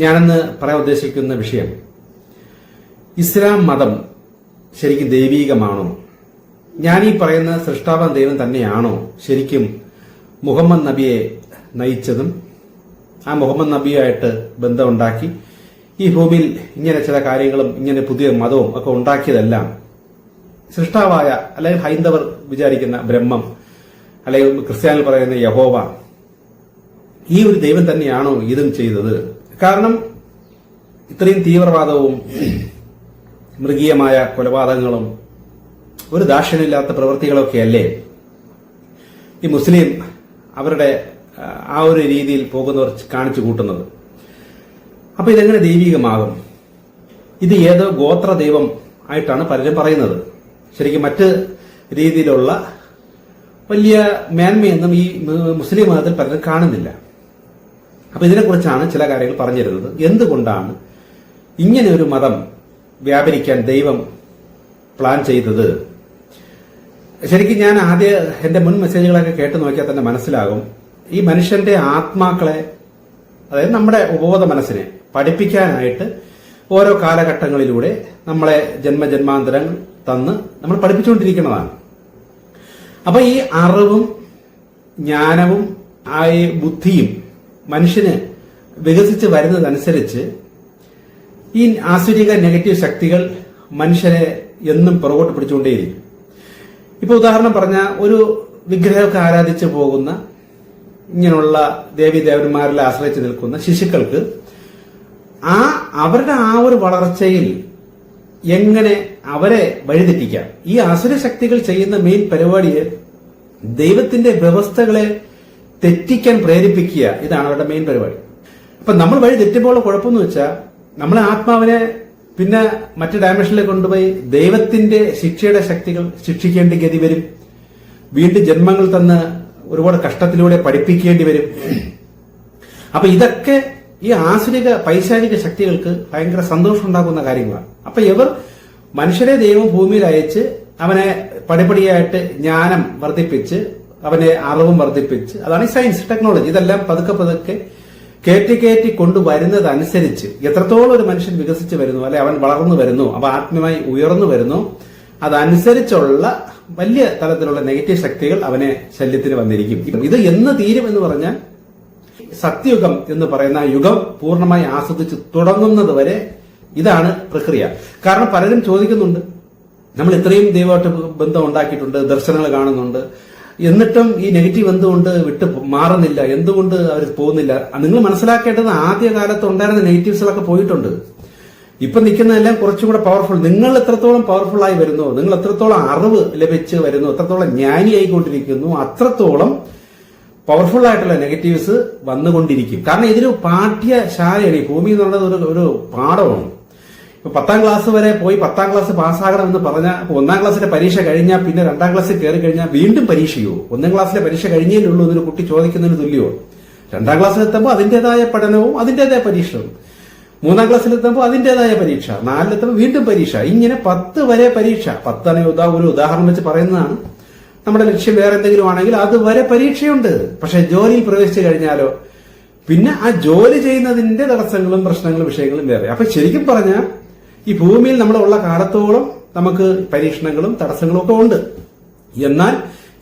ഞാനെന്ന് പറയാൻ ഉദ്ദേശിക്കുന്ന വിഷയം, ഇസ്ലാം മതം ശരിക്കും ദൈവീകമാണോ? ഞാനീ പറയുന്ന സൃഷ്ടാവാൻ ദൈവം തന്നെയാണോ ശരിക്കും മുഹമ്മദ് നബിയെ നയിച്ചതും ആ മുഹമ്മദ് നബിയുമായിട്ട് ബന്ധമുണ്ടാക്കി ഈ ഭൂമിയിൽ ഇങ്ങനെ ചില കാര്യങ്ങളും ഇങ്ങനെ പുതിയ മതവും ഒക്കെ ഉണ്ടാക്കിയതെല്ലാം സൃഷ്ടാവായ അല്ലെങ്കിൽ ഹൈന്ദവർ വിചാരിക്കുന്ന ബ്രഹ്മം അല്ലെങ്കിൽ ക്രിസ്ത്യാനികൾ പറയുന്ന യഹോവ, ഈ ഒരു ദൈവം തന്നെയാണോ ഇതും ചെയ്തത്? കാരണം ഇത്രയും തീവ്രവാദവും മൃഗീയമായ കൊലപാതകങ്ങളും ഒരു ദാക്ഷിണ്യമില്ലാത്ത പ്രവൃത്തികളൊക്കെയല്ലേ ഈ മുസ്ലിം അവരുടെ ആ ഒരു രീതിയിൽ പോകുന്നവർ കാണിച്ചു കൂട്ടുന്നത്? അപ്പൊ ഇതെങ്ങനെ ദൈവികമാകും? ഇത് ഏതോ ഗോത്ര ദൈവം ആയിട്ടാണ് പലരും പറയുന്നത്. ശരിക്കും മറ്റ് രീതിയിലുള്ള വലിയ മേന്മയൊന്നും ഈ മുസ്ലിം മതത്തിൽ പലരും കാണുന്നില്ല. അപ്പൊ ഇതിനെക്കുറിച്ചാണ് ചില കാര്യങ്ങൾ പറഞ്ഞിരുന്നത്. എന്തുകൊണ്ടാണ് ഇങ്ങനെ ഒരു മതം വ്യാപരിക്കാൻ ദൈവം പ്ലാൻ ചെയ്തത്? ശരിക്കും ഞാൻ എന്റെ മുൻ മെസ്സേജുകളൊക്കെ കേട്ട് നോക്കിയാൽ തന്നെ മനസ്സിലാകും, ഈ മനുഷ്യന്റെ ആത്മാക്കളെ, അതായത് നമ്മുടെ ഉപബോധ മനസ്സിനെ പഠിപ്പിക്കാനായിട്ട് ഓരോ കാലഘട്ടങ്ങളിലൂടെ നമ്മളെ ജന്മജന്മാന്തരം തന്ന് നമ്മൾ പഠിപ്പിച്ചുകൊണ്ടിരിക്കുന്നതാണ്. അപ്പൊ ഈ അറിവും ജ്ഞാനവും ആ ബുദ്ധിയും മനുഷ്യന് വികസിച്ച് വരുന്നതനുസരിച്ച് ഈ ആസുരിക നെഗറ്റീവ് ശക്തികൾ മനുഷ്യരെ എന്നും പുറകോട്ട് പിടിച്ചുകൊണ്ടേയിരിക്കും. ഇപ്പൊ ഉദാഹരണം പറഞ്ഞ ഒരു വിഗ്രഹമൊക്കെ ആരാധിച്ചു പോകുന്ന ഇങ്ങനെയുള്ള ദേവീദേവന്മാരിൽ ആശ്രയിച്ച് നിൽക്കുന്ന ശിശുക്കൾക്ക് അവരുടെ ആ ഒരു വളർച്ചയിൽ എങ്ങനെ അവരെ വഴിതെറ്റിക്കാം? ഈ ആസുര ശക്തികൾ ചെയ്യുന്ന മെയിൻ പരിപാടിയെ ദൈവത്തിന്റെ വ്യവസ്ഥകളെ തെറ്റിക്കാൻ പ്രേരിപ്പിക്കുക, ഇതാണ് അവരുടെ മെയിൻ പരിപാടി. അപ്പൊ നമ്മൾ വഴി തെറ്റുമ്പോൾ കുഴപ്പമെന്ന് വെച്ചാൽ നമ്മളെ ആത്മാവിനെ പിന്നെ മറ്റു ഡയമെൻഷനിലേക്ക് കൊണ്ടുപോയി ദൈവത്തിന്റെ ശിക്ഷയുടെ ശക്തികൾ ശിക്ഷിക്കേണ്ടി ഗതി വരും. വീണ്ടും ജന്മങ്ങൾ തന്ന് ഒരുപാട് കഷ്ടത്തിലൂടെ പഠിപ്പിക്കേണ്ടി വരും. അപ്പൊ ഇതൊക്കെ ഈ ആസുരിക പൈശാചിക ശക്തികൾക്ക് ഭയങ്കര സന്തോഷം ഉണ്ടാക്കുന്ന കാര്യങ്ങളാണ്. അപ്പൊ ഇവർ മനുഷ്യരെ ദൈവം ഭൂമിയിൽ അയച്ച് അവനെ പടിപടിയായിട്ട് ജ്ഞാനം വർദ്ധിപ്പിച്ച് അവനെ അറിവും വർദ്ധിപ്പിച്ച്, അതാണ് ഈ സയൻസ് ടെക്നോളജി, ഇതെല്ലാം പതുക്കെ പതുക്കെ കയറ്റി കൊണ്ടുവരുന്നതനുസരിച്ച് എത്രത്തോളം ഒരു മനുഷ്യൻ വികസിച്ച് വരുന്നു, അല്ലെ അവൻ വളർന്നു വരുന്നു, അവ ആത്മീയമായി ഉയർന്നു വരുന്നു, അതനുസരിച്ചുള്ള വലിയ തലത്തിലുള്ള നെഗറ്റീവ് ശക്തികൾ അവനെ ശല്യത്തിന് വന്നിരിക്കും. ഇത് എന്ന് തീരും എന്ന് പറഞ്ഞാൽ സത്യയുഗം എന്ന് പറയുന്ന യുഗം പൂർണ്ണമായി ആസ്വദിച്ച് തുടങ്ങുന്നത് വരെ ഇതാണ് പ്രക്രിയ. കാരണം പലരും ചോദിക്കുന്നുണ്ട്, നമ്മൾ ഇത്രയും ദൈവമായിട്ട് ബന്ധം ഉണ്ടാക്കിയിട്ടുണ്ട്, ദർശനങ്ങൾ കാണുന്നുണ്ട്, എന്നിട്ടും ഈ നെഗറ്റീവ് എന്തുകൊണ്ട് വിട്ട് മാറുന്നില്ല, എന്തുകൊണ്ട് അവർ പോകുന്നില്ല? നിങ്ങൾ മനസ്സിലാക്കേണ്ടത് ആദ്യ കാലത്ത് ഉണ്ടായിരുന്ന നെഗറ്റീവ്സുകളൊക്കെ പോയിട്ടുണ്ട്. ഇപ്പൊ നിൽക്കുന്നതെല്ലാം കുറച്ചും കൂടെ പവർഫുൾ. നിങ്ങൾ എത്രത്തോളം പവർഫുൾ ആയി വരുന്നു, നിങ്ങൾ എത്രത്തോളം അറിവ് ലഭിച്ച് വരുന്നു, എത്രത്തോളം ജ്ഞാനിയായിക്കൊണ്ടിരിക്കുന്നു, അത്രത്തോളം പവർഫുൾ ആയിട്ടുള്ള നെഗറ്റീവ്സ് വന്നുകൊണ്ടിരിക്കും. കാരണം ഇതൊരു പാഠ്യശാലയാണ്. ഈ ഭൂമി എന്നുള്ളത് ഒരു പാഠമാണ്. ഇപ്പൊ 10ാം ക്ലാസ് വരെ പോയി 10ാം ക്ലാസ് പാസ്സാകണം എന്ന് പറഞ്ഞാൽ 1ാം ക്ലാസ്സിലെ പരീക്ഷ കഴിഞ്ഞാൽ പിന്നെ 2ാം ക്ലാസ്സിൽ കയറി കഴിഞ്ഞാൽ വീണ്ടും പരീക്ഷയോ? 1ാം ക്ലാസ്സിലെ പരീക്ഷ കഴിഞ്ഞേലുള്ളൂ എന്നൊരു കുട്ടി ചോദിക്കുന്നതിന് തുല്യമോ? 2ാം ക്ലാസ്സിലെത്തുമ്പോൾ അതിന്റേതായ പഠനവും അതിന്റേതായ പരീക്ഷയും, 3ാം ക്ലാസ്സിലെത്തുമ്പോൾ അതിന്റേതായ പരീക്ഷ, 4ലെത്തുമ്പോൾ വീണ്ടും പരീക്ഷ, ഇങ്ങനെ 10 വരെ പരീക്ഷ. 10 ഒരു ഉദാഹരണം വെച്ച് പറയുന്നതാണ്. നമ്മുടെ ലക്ഷ്യം വേറെ എന്തെങ്കിലും ആണെങ്കിൽ അതുവരെ പരീക്ഷയുണ്ട്. പക്ഷെ ജോലിയിൽ പ്രവേശിച്ചു കഴിഞ്ഞാലോ പിന്നെ ആ ജോലി ചെയ്യുന്നതിന്റെ തടസ്സങ്ങളും പ്രശ്നങ്ങളും വിഷയങ്ങളും വേറെ. അപ്പൊ ശരിക്കും പറഞ്ഞാൽ ഈ ഭൂമിയിൽ നമ്മളുള്ള കാലത്തോളം നമുക്ക് പരീക്ഷണങ്ങളും തടസ്സങ്ങളും ഒക്കെ ഉണ്ട്. എന്നാൽ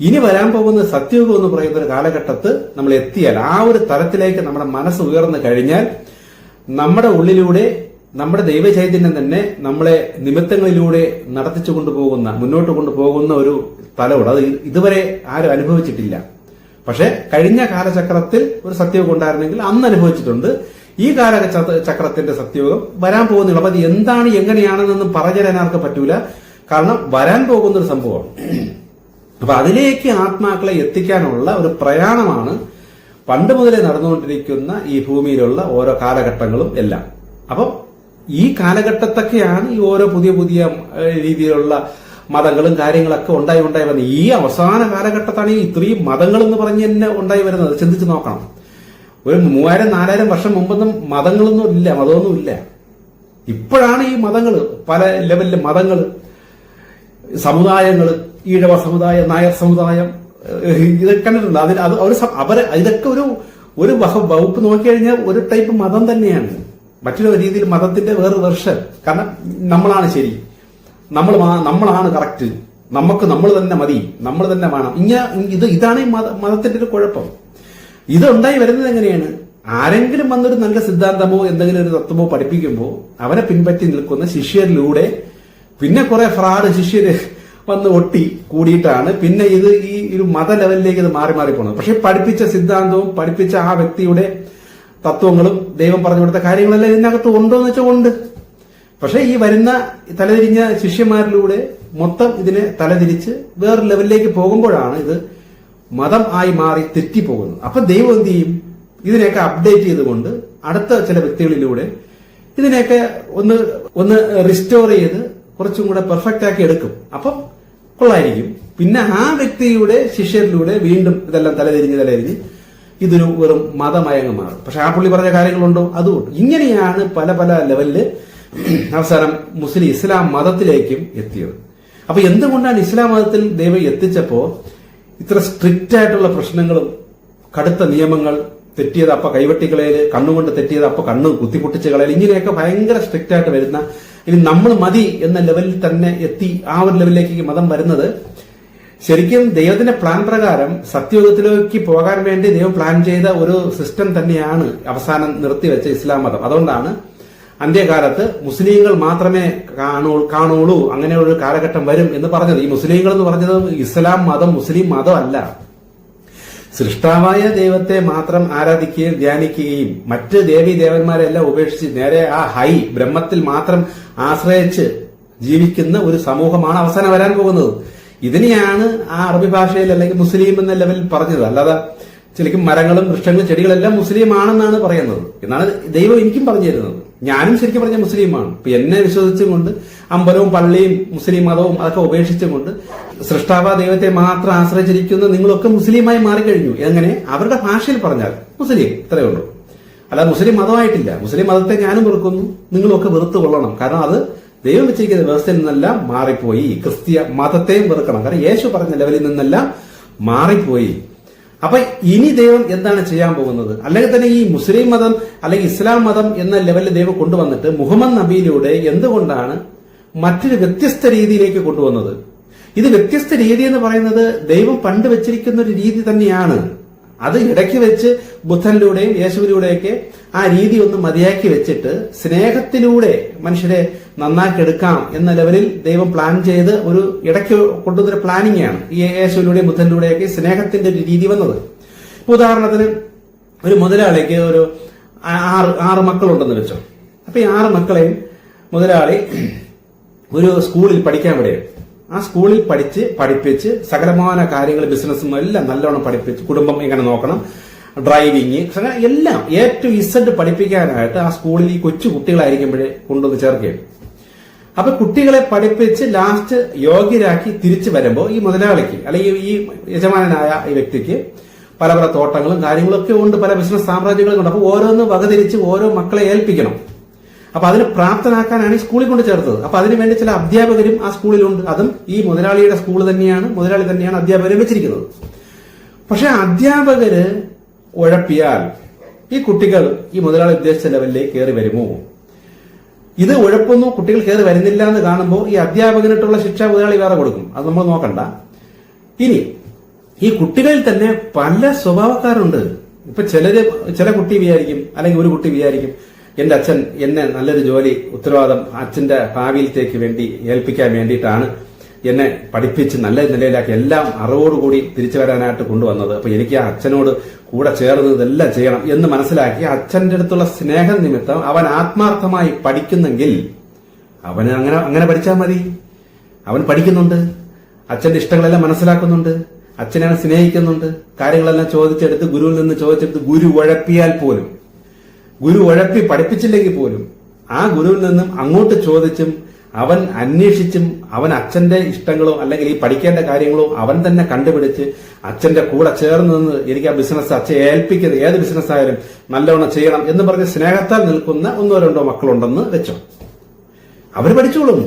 ഇനി വരാൻ പോകുന്ന സത്യയുഗം എന്ന് പറയുന്ന ഒരു കാലഘട്ടത്ത് നമ്മൾ എത്തിയാൽ, ആ ഒരു തലത്തിലേക്ക് നമ്മുടെ മനസ്സ് ഉയർന്നു കഴിഞ്ഞാൽ, നമ്മുടെ ഉള്ളിലൂടെ നമ്മുടെ ദൈവചൈതന്യം തന്നെ നമ്മളെ നിമിത്തങ്ങളിലൂടെ നടത്തിച്ചു കൊണ്ടുപോകുന്ന, മുന്നോട്ട് കൊണ്ടുപോകുന്ന ഒരു തലമുണ്ട്. അത് ഇതുവരെ ആരും അനുഭവിച്ചിട്ടില്ല. പക്ഷെ കഴിഞ്ഞ കാലചക്രത്തിൽ ഒരു സത്യയുഗം ഉണ്ടായിരുന്നെങ്കിൽ അന്ന് അനുഭവിച്ചിട്ടുണ്ട്. ഈ കാലചക്രത്തിന്റെ സത്യയുഗം വരാൻ പോകുന്നില്ല. അപ്പൊ അത് എന്താണ് എങ്ങനെയാണെന്നൊന്നും പറഞ്ഞുതരാൻ ആർക്ക് പറ്റൂല. കാരണം വരാൻ പോകുന്ന ഒരു സംഭവമാണ്. അപ്പൊ അതിലേക്ക് ആത്മാക്കളെ എത്തിക്കാനുള്ള ഒരു പ്രയാണമാണ് പണ്ട് മുതലേ നടന്നുകൊണ്ടിരിക്കുന്ന ഈ ഭൂമിയിലുള്ള ഓരോ കാലഘട്ടങ്ങളും എല്ലാം. അപ്പം ഈ കാലഘട്ടത്തൊക്കെയാണ് ഈ ഓരോ പുതിയ രീതിയിലുള്ള മതങ്ങളും കാര്യങ്ങളൊക്കെ ഉണ്ടായി വന്നത്. ഈ അവസാന കാലഘട്ടത്താണ് ഈ ഇത്രയും മതങ്ങൾ എന്ന് പറഞ്ഞ് തന്നെ ഉണ്ടായി വരുന്നത്. ചിന്തിച്ച് നോക്കണം. ഒരു 3000-4000 വർഷം മുമ്പൊന്നും മതങ്ങളൊന്നും ഇല്ല, മതമൊന്നും ഇല്ല. ഇപ്പോഴാണ് ഈ മതങ്ങൾ, പല ലെവലിലെ മതങ്ങൾ, സമുദായങ്ങൾ, ഈഴവ സമുദായം, നായർ സമുദായം, ഇതൊക്കെ കണ്ടിട്ടുണ്ട്. ഇതൊക്കെ ഒരു വകുപ്പ് നോക്കിക്കഴിഞ്ഞാൽ ഒരു ടൈപ്പ് മതം തന്നെയാണ്. മറ്റൊരു രീതിയിൽ മതത്തിന്റെ വേറൊരു വെർഷൻ. കാരണം നമ്മളാണ് ശരി, നമ്മളാണ് കറക്റ്റ്, നമ്മൾ തന്നെ മതി, നമ്മൾ തന്നെ വേണം. ഇതാണ് ഈ മതത്തിന്റെ ഒരു കുഴപ്പം. ഇതുണ്ടായി വരുന്നത് എങ്ങനെയാണ്? ആരെങ്കിലും വന്നൊരു നല്ല സിദ്ധാന്തമോ എന്തെങ്കിലും ഒരു തത്വമോ പഠിപ്പിക്കുമ്പോൾ അവനെ പിൻപറ്റി നിൽക്കുന്ന ശിഷ്യരിലൂടെ പിന്നെ കുറെ ഫ്രാഡ് ശിഷ്യര് വന്ന് ഒട്ടി കൂടിയിട്ടാണ് പിന്നെ ഈ ഒരു മത ലെവലിലേക്ക് ഇത് മാറി പോകുന്നത്. പക്ഷെ പഠിപ്പിച്ച സിദ്ധാന്തവും പഠിപ്പിച്ച ആ വ്യക്തിയുടെ തത്വങ്ങളും ദൈവം പറഞ്ഞു കൊടുത്ത കാര്യങ്ങളെല്ലാം ഇതിനകത്ത് ഉണ്ടോ എന്ന് വെച്ചാൽ ഉണ്ട്. പക്ഷെ ഈ വരുന്ന തലതിരിഞ്ഞ ശിഷ്യന്മാരിലൂടെ മൊത്തം ഇതിനെ തലതിരിച്ച് വേറെ ലെവലിലേക്ക് പോകുമ്പോഴാണ് ഇത് മതം ആയി മാറി തെറ്റിപ്പോകുന്നത്. അപ്പൊ ദൈവം എന്ത് ചെയ്യും? ഇതിനെയൊക്കെ അപ്ഡേറ്റ് ചെയ്തുകൊണ്ട് അടുത്ത ചില വ്യക്തികളിലൂടെ ഇതിനെയൊക്കെ ഒന്ന് റിസ്റ്റോർ ചെയ്ത് കുറച്ചും കൂടെ പെർഫെക്റ്റ് ആക്കി എടുക്കും. അപ്പം കൊള്ളായിരിക്കും. പിന്നെ ആ വ്യക്തിയുടെ ശിഷ്യരിലൂടെ വീണ്ടും ഇതെല്ലാം തലതിരിഞ്ഞ് ഇതൊരു വെറും മതമയങ്ങ് മാറും. പക്ഷെ ആ പുള്ളി പറഞ്ഞ കാര്യങ്ങളുണ്ടോ? അതുകൊണ്ട് ഇങ്ങനെയാണ് പല ലെവലില് അവസാനം ഇസ്ലാം മതത്തിലേക്കും എത്തിയത്. അപ്പൊ എന്തുകൊണ്ടാണ് ഇസ്ലാം മതത്തിൽ ദൈവം എത്തിച്ചപ്പോ ഇത്ര സ്ട്രിക്റ്റ് ആയിട്ടുള്ള പ്രശ്നങ്ങളും കടുത്ത നിയമങ്ങൾ, തെറ്റിയത് അപ്പൊ കൈവെട്ടിക്കളയല്, കണ്ണുകൊണ്ട് തെറ്റിയത് അപ്പൊ കണ്ണ് കുത്തിപ്പൊട്ടിച്ച് കളയൽ, ഇങ്ങനെയൊക്കെ ഭയങ്കര സ്ട്രിക്റ്റ് ആയിട്ട് വരുന്ന, ഇനി നമ്മൾ മതി എന്ന ലെവലിൽ തന്നെ എത്തി ആ ഒരു ലെവലിലേക്ക് മതം വരുന്നത് ശരിക്കും ദൈവത്തിന്റെ പ്ലാൻ പ്രകാരം സത്യയുഗത്തിലേക്ക് പോകാൻ വേണ്ടി ദൈവം പ്ലാൻ ചെയ്ത ഒരു സിസ്റ്റം തന്നെയാണ് അവസാനം നിർത്തിവെച്ച ഇസ്ലാം മതം. അതുകൊണ്ടാണ് അന്ത്യകാലത്ത് മുസ്ലിങ്ങൾ മാത്രമേ കാണുള്ളൂ, അങ്ങനെ ഒരു കാലഘട്ടം വരും എന്ന് പറഞ്ഞത്. ഈ മുസ്ലിങ്ങൾ എന്ന് പറഞ്ഞത് ഇസ്ലാം മതം മുസ്ലിം മതം അല്ല. സൃഷ്ടാവായ ദൈവത്തെ മാത്രം ആരാധിക്കുകയും ധ്യാനിക്കുകയും മറ്റ് ദേവീ ദേവന്മാരെല്ലാം ഉപേക്ഷിച്ച് നേരെ ആ ബ്രഹ്മത്തിൽ മാത്രം ആശ്രയിച്ച് ജീവിക്കുന്ന ഒരു സമൂഹമാണ് അവസാനം വരാൻ പോകുന്നത്. ഇതിനെയാണ് ആ അറബി ഭാഷയിൽ അല്ലെങ്കിൽ മുസ്ലിം എന്ന ലെവലിൽ പറഞ്ഞത്. അല്ലാതെ ശരിക്കും മരങ്ങളും വൃക്ഷങ്ങളും ചെടികളെല്ലാം മുസ്ലിം ആണെന്നാണ് പറയുന്നത് എന്നാണ് ദൈവം എനിക്കും പറഞ്ഞു തരുന്നത്. ഞാനും ശരിക്കും പറഞ്ഞ മുസ്ലിമാണ്. ഇപ്പൊ എന്നെ വിശ്വസിച്ചും കൊണ്ട് അമ്പലവും പള്ളിയും മുസ്ലിം മതവും അതൊക്കെ ഉപേക്ഷിച്ചും കൊണ്ട് സൃഷ്ടാവ ദൈവത്തെ മാത്രം ആശ്രയിച്ചിരിക്കുന്ന നിങ്ങളൊക്കെ മുസ്ലിമായി മാറിക്കഴിഞ്ഞു. എങ്ങനെ? അവരുടെ ഭാഷയിൽ പറഞ്ഞാൽ മുസ്ലിം, ഇത്രയേ ഉള്ളൂ. അല്ലാതെ മുസ്ലിം മതമായിട്ടില്ല. മുസ്ലിം മതത്തെ ഞാനും വെറുക്കുന്നു, നിങ്ങളൊക്കെ വെറുത്തു കൊള്ളണം. കാരണം അത് ദൈവം വെച്ചിരിക്കുന്ന വ്യവസ്ഥയിൽ നിന്നെല്ലാം മാറിപ്പോയി. ക്രിസ്തീയ മതത്തെയും വെറുക്കണം. കാരണം യേശു പറഞ്ഞ ലെവലിൽ നിന്നെല്ലാം മാറിപ്പോയി. അപ്പൊ ഇനി ദൈവം എന്താണ് ചെയ്യാൻ പോകുന്നത്? അല്ലെങ്കിൽ തന്നെ ഈ മുസ്ലിം മതം അല്ലെങ്കിൽ ഇസ്ലാം മതം എന്ന ലെവലിൽ ദൈവം കൊണ്ടുവന്നിട്ട് മുഹമ്മദ് നബിയിലൂടെ എന്തുകൊണ്ടാണ് മറ്റൊരു വ്യത്യസ്ത രീതിയിലേക്ക് കൊണ്ടുവന്നത്? ഇത് വ്യത്യസ്ത രീതി എന്ന് പറയുന്നത് ദൈവം പണ്ട് വെച്ചിരിക്കുന്ന ഒരു രീതി തന്നെയാണ്. അത് ഇടയ്ക്ക് വെച്ച് ബുദ്ധനിലൂടെയും യേശുവിലൂടെയൊക്കെ ആ രീതി ഒന്ന് മതിയാക്കി വെച്ചിട്ട് സ്നേഹത്തിലൂടെ മനുഷ്യരെ നന്നാക്കിയെടുക്കാം എന്ന ലെവലിൽ ദൈവം പ്ലാൻ ചെയ്ത് ഒരു ഇടയ്ക്ക് കൊണ്ടുവന്നൊരു പ്ലാനിങ് ആണ് ഈ യേശുവിലൂടെയും ബുദ്ധനിലൂടെയൊക്കെ സ്നേഹത്തിന്റെ ഒരു രീതി വന്നത്. ഉദാഹരണത്തിന് ഒരു മുതലാളിക്ക് ഒരു 6 മക്കളുണ്ടെന്ന് വെച്ചോ. അപ്പൊ ഈ 6 മക്കളെയും മുതലാളി ഒരു സ്കൂളിൽ പഠിക്കാൻ വിടുകയാണ്. ആ സ്കൂളിൽ പഠിപ്പിച്ച് സകലമാന കാര്യങ്ങൾ ബിസിനസ്സും എല്ലാം നല്ലോണം പഠിപ്പിച്ച് കുടുംബം എങ്ങനെ നോക്കണം, ഡ്രൈവിങ്, എല്ലാം A to Z പഠിപ്പിക്കാനായിട്ട് ആ സ്കൂളിൽ ഈ കൊച്ചു കുട്ടികളായിരിക്കുമ്പോഴേ കൊണ്ടുവന്ന് ചേർക്കുകയാണ്. അപ്പൊ കുട്ടികളെ പഠിപ്പിച്ച് ലാസ്റ്റ് യോഗ്യരാക്കി തിരിച്ചു വരുമ്പോൾ ഈ മുതലാളിക്ക് അല്ലെങ്കിൽ ഈ യജമാനായ ഈ വ്യക്തിക്ക് പല തോട്ടങ്ങളും കാര്യങ്ങളും ഒക്കെ ഉണ്ട്, പല ബിസിനസ് സാമ്രാജ്യങ്ങളും ഉണ്ട്. അപ്പൊ ഓരോന്ന് വകതിരിച്ച് ഓരോ മക്കളെ ഏൽപ്പിക്കണം. അപ്പൊ അതിന് പ്രാപ്തനാക്കാനാണ് ഈ സ്കൂളിൽ കൊണ്ട് ചേർത്തത്. അപ്പൊ അതിനുവേണ്ടി ചില അധ്യാപകരും ആ സ്കൂളിലുണ്ട്. അതും ഈ മുതലാളിയുടെ സ്കൂൾ തന്നെയാണ്, മുതലാളി തന്നെയാണ് അധ്യാപകരെ വെച്ചിരിക്കുന്നത്. പക്ഷെ അധ്യാപകര് ഉഴപ്പിയാൽ ഈ കുട്ടികൾ ഈ മുതലാളി ഉദ്ദേശിച്ച ലെവലിലേക്ക് കയറി വരുമോ? ഇത് ഉഴപ്പൊന്നും കുട്ടികൾ കയറി വരുന്നില്ല എന്ന് കാണുമ്പോൾ ഈ അധ്യാപകനായിട്ടുള്ള ശിക്ഷ മുതലാളി വേറെ കൊടുക്കും. അത് നമ്മൾ നോക്കണ്ട. ഇനി ഈ കുട്ടികളിൽ തന്നെ പല സ്വഭാവക്കാരുണ്ട്. ഇപ്പൊ ചില കുട്ടി വിചാരിക്കും, അല്ലെങ്കിൽ ഒരു കുട്ടി വിചാരിക്കും, എന്റെ അച്ഛൻ എന്നെ നല്ലൊരു ജോലി ഉത്തരവാദിത്തം അച്ഛന്റെ ഭാവിയിലേക്ക് വേണ്ടി ഏൽപ്പിക്കാൻ വേണ്ടിയിട്ടാണ് എന്നെ പഠിപ്പിച്ച് നല്ല നിലയിലാക്കി എല്ലാം അറിവോടുകൂടി തിരിച്ചു വരാനായിട്ട് കൊണ്ടുവന്നത്. അപ്പൊ എനിക്ക് ആ അച്ഛനോട് കൂടെ ചേർന്ന് ഇതെല്ലാം ചെയ്യണം എന്ന് മനസ്സിലാക്കി അച്ഛന്റെ അടുത്തുള്ള സ്നേഹം നിമിത്തം അവൻ ആത്മാർത്ഥമായി പഠിക്കുന്നെങ്കിൽ അവന് അങ്ങനെ പഠിച്ചാൽ മതി. അവൻ പഠിക്കുന്നുണ്ട്, അച്ഛന്റെ ഇഷ്ടങ്ങളെല്ലാം മനസ്സിലാക്കുന്നുണ്ട്, അച്ഛനെ അവൻ സ്നേഹിക്കുന്നുണ്ട്, കാര്യങ്ങളെല്ലാം ചോദിച്ചെടുത്ത് ഗുരുവിൽ നിന്ന് ചോദിച്ചെടുത്ത് ഗുരു ഉഴപ്പിയാൽ പോലും, ഗുരു ഉഴപ്പി പഠിപ്പിച്ചില്ലെങ്കിൽ പോലും ആ ഗുരുവിൽ നിന്നും അങ്ങോട്ട് ചോദിച്ചും അവൻ അന്വേഷിച്ചും അവൻ അച്ഛന്റെ ഇഷ്ടങ്ങളോ അല്ലെങ്കിൽ ഈ പഠിക്കേണ്ട കാര്യങ്ങളോ അവൻ തന്നെ കണ്ടുപിടിച്ച് അച്ഛന്റെ കൂടെ ചേർന്ന് നിന്ന് എനിക്ക് ആ ബിസിനസ് അച്ഛൻ ഏൽപ്പിക്കുന്നത് ഏത് ബിസിനസ് ആയാലും നല്ലവണ്ണം ചെയ്യണം എന്ന് പറഞ്ഞ് സ്നേഹത്താൽ നിൽക്കുന്ന 1-2 മക്കളുണ്ടെന്ന് വെച്ചോ, അവര് പഠിച്ചോളും.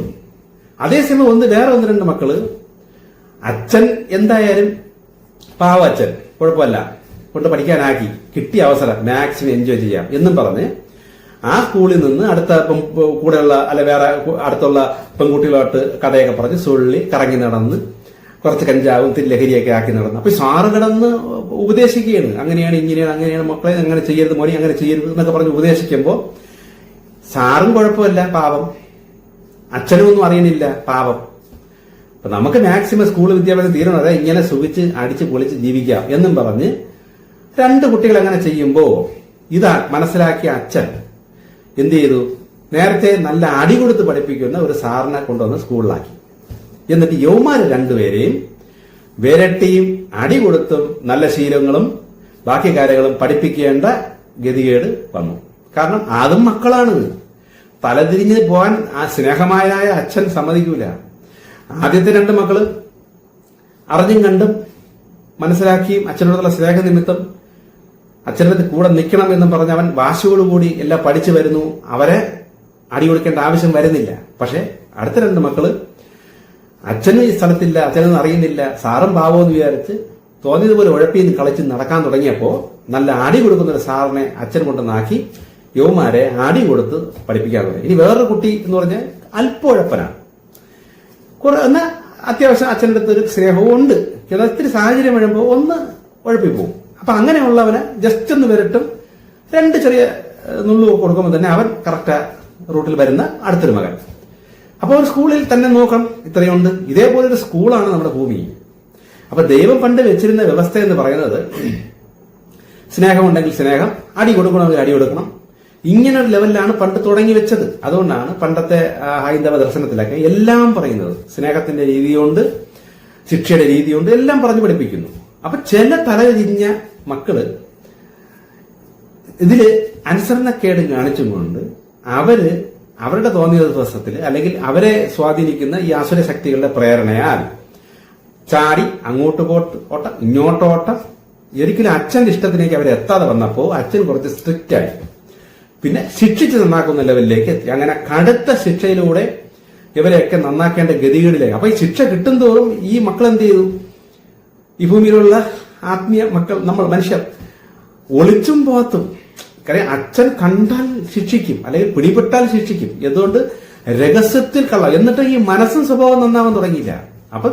അതേസമയം വേറെ 1-2 മക്കള് അച്ഛൻ എന്തായാലും പാവ അച്ഛൻ കുഴപ്പമില്ല കൊണ്ട് പഠിക്കാനാക്കി, കിട്ടിയ അവസരം മാക്സിമം എൻജോയ് ചെയ്യാം എന്നും പറഞ്ഞ് ആ സ്കൂളിൽ നിന്ന് അടുത്ത കൂടെയുള്ള അല്ലെ വേറെ അടുത്തുള്ള പെൺകുട്ടികളോട്ട് കഥയൊക്കെ പറഞ്ഞ് സൊള്ളി കറങ്ങി നടന്ന് കുറച്ച് കഞ്ചാവും ലഹരിയൊക്കെ ആക്കി നടന്നു. അപ്പൊ സാറ് കിടന്ന് ഉപദേശിക്കുകയാണ്, അങ്ങനെയാണ് ഇങ്ങനെയാണ് അങ്ങനെയാണ് മക്കളെ അങ്ങനെ ചെയ്യരുത്, മോനെ അങ്ങനെ ചെയ്യരുത് എന്നൊക്കെ പറഞ്ഞ് ഉപദേശിക്കുമ്പോൾ സാറും കുഴപ്പമില്ല, പാവം. അച്ഛനും ഒന്നും അറിയണില്ല, പാവം. അപ്പൊ നമുക്ക് മാക്സിമം സ്കൂൾ വിദ്യാഭ്യാസം തീരണത് ഇങ്ങനെ സുഖിച്ച് അടിച്ച് പൊളിച്ച് ജീവിക്കാം എന്നും പറഞ്ഞ് 2 കുട്ടികൾ അങ്ങനെ ചെയ്യുമ്പോ ഇതാ മനസ്സിലാക്കിയ അച്ഛൻ എന്ത് ചെയ്തു? നേരത്തെ നല്ല അടി കൊടുത്ത് പഠിപ്പിക്കുന്ന ഒരു സാറിനെ കൊണ്ടുവന്ന് സ്കൂളിലാക്കി. എന്നിട്ട് യൗമാര് 2 പേരെയും വിരട്ടിയും അടി കൊടുത്തും നല്ല ശീലങ്ങളും ബാക്കി കാര്യങ്ങളും പഠിപ്പിക്കേണ്ട ഗതികേട് വന്നു. കാരണം അതും മക്കളാണ്. തലതിരിഞ്ഞ് പോകാൻ ആ സ്നേഹമായ അച്ഛൻ സമ്മതിക്കൂല. ആദ്യത്തെ 2 മക്കള് അറിഞ്ഞും കണ്ടും മനസ്സിലാക്കിയും അച്ഛനോടുള്ള സ്നേഹനിമിത്തം അച്ഛനടുത്ത് കൂടെ നിൽക്കണം എന്നും പറഞ്ഞ് അവൻ വാശിയോടുകൂടി എല്ലാം പഠിച്ചു വരുന്നു. അവരെ അടി കൊടുക്കേണ്ട ആവശ്യം വരുന്നില്ല. പക്ഷെ അടുത്ത 2 മക്കള് അച്ഛനും ഈ സ്ഥലത്തില്ല, അച്ഛനൊന്നും അറിയുന്നില്ല, സാറും പാവമെന്ന് വിചാരിച്ച് തോന്നിയതുപോലെ ഉഴപ്പിന്ന് കളിച്ച് നടക്കാൻ തുടങ്ങിയപ്പോ നല്ല അടി കൊടുക്കുന്ന ഒരു സാറിനെ അച്ഛൻ കൊണ്ടുവന്നാക്കി യുവമാരെ അടി കൊടുത്ത് പഠിപ്പിക്കാൻ തുടങ്ങി. ഇനി വേറൊരു കുട്ടി എന്ന് പറഞ്ഞാൽ അല്പുഴപ്പനാണ്. എന്നാൽ അത്യാവശ്യം അച്ഛൻ്റെ അടുത്ത് ഒരു സ്നേഹവും ഉണ്ട്. ഇത്തിരി സാഹചര്യം വരുമ്പോൾ ഒന്ന് ഉഴപ്പിപ്പോവും. അപ്പൊ അങ്ങനെയുള്ളവനെ ജസ്റ്റ് ഒന്ന് വരട്ടും 2 ചെറിയ നുള്ളു കൊടുക്കുമ്പോൾ തന്നെ അവൻ കറക്റ്റ് റൂട്ടിൽ വരുന്ന അടുത്തൊരു മകൻ. അപ്പൊ ഒരു സ്കൂളിൽ തന്നെ നോക്കാം, ഇത്രയുണ്ട്. ഇതേപോലൊരു സ്കൂളാണ് നമ്മുടെ ഭൂമി. അപ്പൊ ദൈവം പണ്ട് വെച്ചിരുന്ന വ്യവസ്ഥ എന്ന് പറയുന്നത് സ്നേഹമുണ്ടെങ്കിൽ സ്നേഹം, അടി കൊടുക്കണമെങ്കിൽ അടി കൊടുക്കണം. ഇങ്ങനെ ഒരു ലെവലിലാണ് പണ്ട് തുടങ്ങി വെച്ചത്. അതുകൊണ്ടാണ് പണ്ടത്തെ ഹൈന്ദവ ദർശനത്തിലൊക്കെ എല്ലാം പറയുന്നത് സ്നേഹത്തിന്റെ രീതിയുണ്ട്, ശിക്ഷയുടെ രീതിയുണ്ട്, എല്ലാം പറഞ്ഞു പഠിപ്പിക്കുന്നു. അപ്പൊ ചില തലതിരിഞ്ഞ മക്കള് ഇതില് അനുസരണക്കേട് കാണിച്ചും കൊണ്ട് അവരുടെ തോന്നിയ ദിവസത്തിൽ അല്ലെങ്കിൽ അവരെ സ്വാധീനിക്കുന്ന ഈ ആസുര ശക്തികളുടെ പ്രേരണയാൽ ചാടി അങ്ങോട്ട് ഓട്ടം ഇങ്ങോട്ടോട്ടം. ഒരിക്കലും അച്ഛന്റെ ഇഷ്ടത്തിലേക്ക് അവരെ എത്താതെ വന്നപ്പോ അച്ഛൻ കുറച്ച് സ്ട്രിക്റ്റ് ആയി. പിന്നെ ശിക്ഷിച്ച് നന്നാക്കുന്ന ലെവലിലേക്ക് എത്തി. അങ്ങനെ കടുത്ത ശിക്ഷയിലൂടെ ഇവരെയൊക്കെ നന്നാക്കേണ്ട ഗതികളിലേക്ക്. അപ്പൊ ഈ ശിക്ഷ കിട്ടും തോറും ഈ മക്കൾ എന്ത് ചെയ്തു? ഈ ഭൂമിയിലുള്ള ആത്മീയ മക്കൾ, നമ്മൾ മനുഷ്യർ ഒളിച്ചും പോത്തും. കാര്യം അച്ഛൻ കണ്ടാൽ ശിക്ഷിക്കും, അല്ലെങ്കിൽ പിടിപെട്ടാൽ ശിക്ഷിക്കും. എന്തുകൊണ്ട്? രഹസ്യത്തിൽ കള്ള. എന്നിട്ട് ഈ മനസ്സും സ്വഭാവം നന്നാവാൻ തുടങ്ങിയില്ല. അപ്പൊ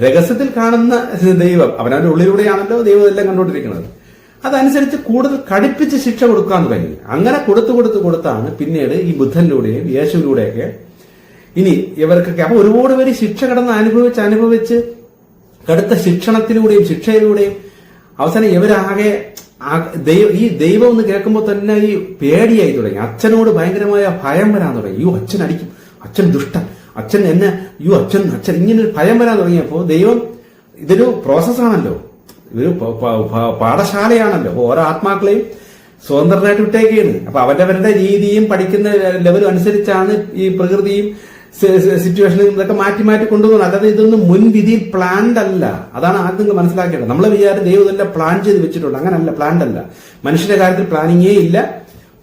രഹസ്യത്തിൽ കാണുന്ന ദൈവം അവനവന്റെ ഉള്ളിലൂടെയാണല്ലോ ദൈവം എല്ലാം കണ്ടുകൊണ്ടിരിക്കുന്നത്. അതനുസരിച്ച് കൂടുതൽ കടുപ്പിച്ച് ശിക്ഷ കൊടുക്കാൻ തുടങ്ങി. അങ്ങനെ കൊടുത്താണ് പിന്നീട് ഈ ബുദ്ധനിലൂടെയും യേശുവിലൂടെയൊക്കെ ഇനി ഇവർക്കൊക്കെ അപ്പൊ ഒരുപാട് പേര് ശിക്ഷ കടന്ന് അനുഭവിച്ച് കടുത്ത ശിക്ഷണത്തിലൂടെയും ശിക്ഷയിലൂടെയും അവസാനം ഇവരാകെ ഈ ദൈവം എന്ന് കേൾക്കുമ്പോൾ തന്നെ ഈ പേടിയായി തുടങ്ങി. അച്ഛനോട് ഭയങ്കരമായ ഭയം വരാൻ തുടങ്ങി. യോ അച്ഛൻ അടിക്കും, അച്ഛൻ ദുഷ്ടൻ, അച്ഛൻ എന്നെ അച്ഛൻ ഇങ്ങനെ ഒരു ഭയം വരാൻ തുടങ്ങിയപ്പോ ദൈവം ഇതൊരു പ്രോസസ്സാണല്ലോ, ഇതൊരു പാഠശാലയാണല്ലോ. ഓരോ ആത്മാക്കളെയും സ്വതന്ത്രനായിട്ട് വിട്ടേക്കാണ്. അപ്പൊ അവരവരുടെ രീതിയും പഠിക്കുന്ന ലെവലും അനുസരിച്ചാണ് ഈ പ്രകൃതിയും സിറ്റുവേഷനും ഇതൊക്കെ മാറ്റി കൊണ്ടുപോകുന്നത്. അല്ലാതെ ഇതൊന്നും മുൻവിധിയിൽ പ്ലാൻഡ് അല്ല. അതാണ് ആദ്യം നിങ്ങൾ മനസ്സിലാക്കേണ്ടത്. നമ്മളെ വിചാരം ദൈവം ഇതെല്ലാം പ്ലാൻ ചെയ്ത് വെച്ചിട്ടുണ്ട്. അങ്ങനല്ല, പ്ലാൻഡ് അല്ല. മനുഷ്യന്റെ കാര്യത്തിൽ പ്ലാനിങ്ങേ ഇല്ല.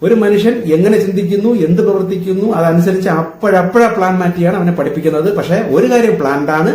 ഒരു മനുഷ്യൻ എങ്ങനെ ചിന്തിക്കുന്നു, എന്ത് പ്രവർത്തിക്കുന്നു, അതനുസരിച്ച് അപ്പോഴാ പ്ലാൻ മാറ്റിയാണ് അവനെ പഠിപ്പിക്കുന്നത്. പക്ഷെ ഒരു കാര്യം പ്ലാൻഡാണ്,